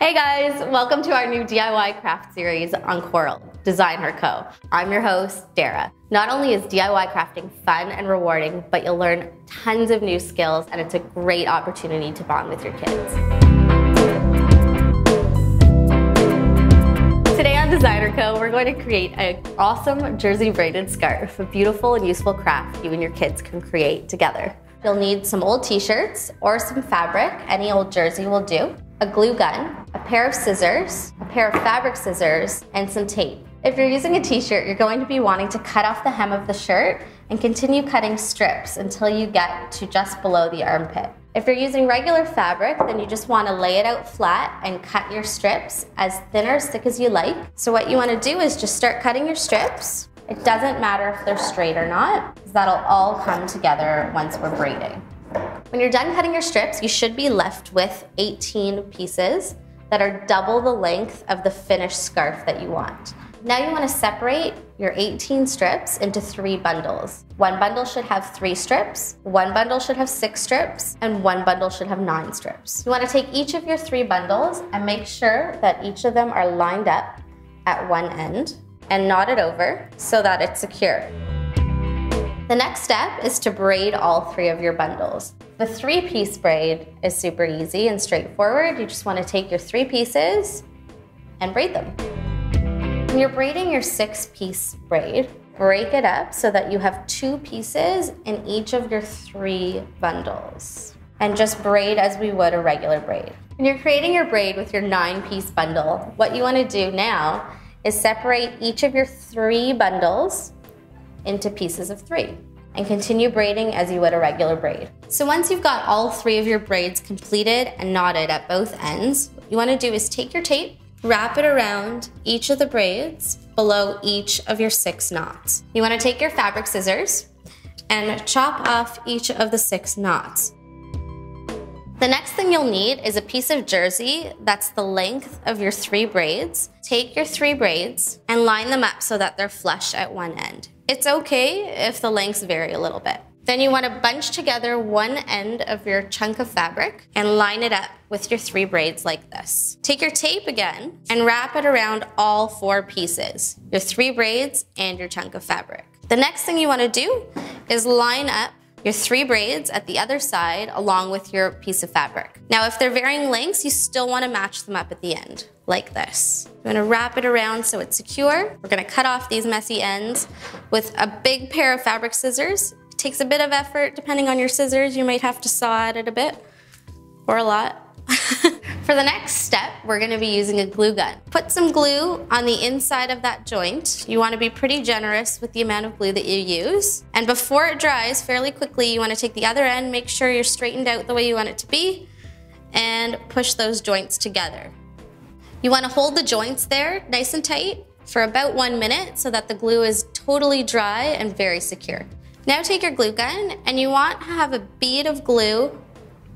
Hey guys, welcome to our new DIY craft series on Coral, DesignHer Co. I'm your host, Dara. Not only is DIY crafting fun and rewarding, but you'll learn tons of new skills and it's a great opportunity to bond with your kids. Today on DesignHer Co, we're going to create an awesome Jersey braided scarf, a beautiful and useful craft you and your kids can create together. You'll need some old t-shirts or some fabric, any old jersey will do, a glue gun, a pair of scissors, a pair of fabric scissors, and some tape. If you're using a t-shirt, you're going to be wanting to cut off the hem of the shirt and continue cutting strips until you get to just below the armpit. If you're using regular fabric, then you just want to lay it out flat and cut your strips as thin or as thick as you like. So what you want to do is just start cutting your strips. It doesn't matter if they're straight or not, because that'll all come together once we're braiding. When you're done cutting your strips, you should be left with 18 pieces that are double the length of the finished scarf that you want. Now you want to separate your 18 strips into 3 bundles. One bundle should have 3 strips, one bundle should have 6 strips, and one bundle should have 9 strips. You want to take each of your 3 bundles and make sure that each of them are lined up at one end and knot it over so that it's secure. The next step is to braid all 3 of your bundles. The 3-piece braid is super easy and straightforward. You just want to take your 3 pieces and braid them. When you're braiding your 6-piece braid, break it up so that you have 2 pieces in each of your 3 bundles. And just braid as we would a regular braid. When you're creating your braid with your 9-piece bundle, what you want to do now is separate each of your 3 bundles into pieces of 3 and continue braiding as you would a regular braid. So once you've got all 3 of your braids completed and knotted at both ends, what you want to do is take your tape, wrap it around each of the braids below each of your 6 knots. You want to take your fabric scissors and chop off each of the 6 knots. The next thing you'll need is a piece of jersey that's the length of your 3 braids. Take your 3 braids and line them up so that they're flush at one end. It's okay if the lengths vary a little bit. Then you want to bunch together one end of your chunk of fabric and line it up with your 3 braids like this. Take your tape again and wrap it around all 4 pieces, your 3 braids and your chunk of fabric. The next thing you want to do is line up your 3 braids at the other side along with your piece of fabric. Now if they're varying lengths, you still want to match them up at the end, like this. You want to wrap it around so it's secure. We're going to cut off these messy ends with a big pair of fabric scissors. It takes a bit of effort depending on your scissors. You might have to saw at it a bit or a lot. For the next step, we're going to be using a glue gun. Put some glue on the inside of that joint. You want to be pretty generous with the amount of glue that you use. And before it dries fairly quickly, you want to take the other end, make sure you're straightened out the way you want it to be, and push those joints together. You want to hold the joints there nice and tight for about 1 minute so that the glue is totally dry and very secure. Now take your glue gun and you want to have a bead of glue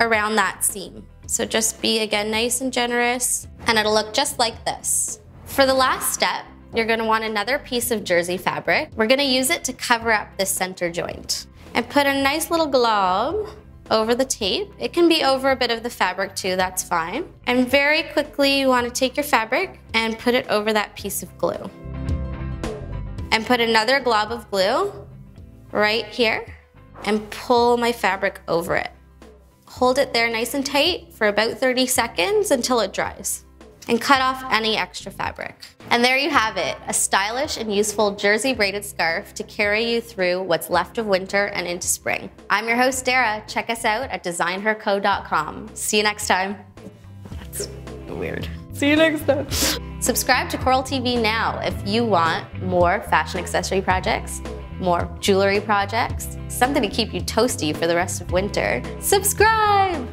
around that seam. So just be, again, nice and generous, and it'll look just like this. For the last step, you're gonna want another piece of jersey fabric. We're gonna use it to cover up this center joint. And put a nice little glob over the tape. It can be over a bit of the fabric too, that's fine. And very quickly, you wanna take your fabric and put it over that piece of glue. And put another glob of glue right here and pull my fabric over it. Hold it there nice and tight for about 30 seconds until it dries. And cut off any extra fabric. And there you have it, a stylish and useful Jersey braided scarf to carry you through what's left of winter and into spring. I'm your host, Dara. Check us out at DesignHerCo.com. See you next time. That's weird. See you next time. Subscribe to Coral TV now if you want more fashion accessory projects, more jewelry projects, something to keep you toasty for the rest of winter. Subscribe!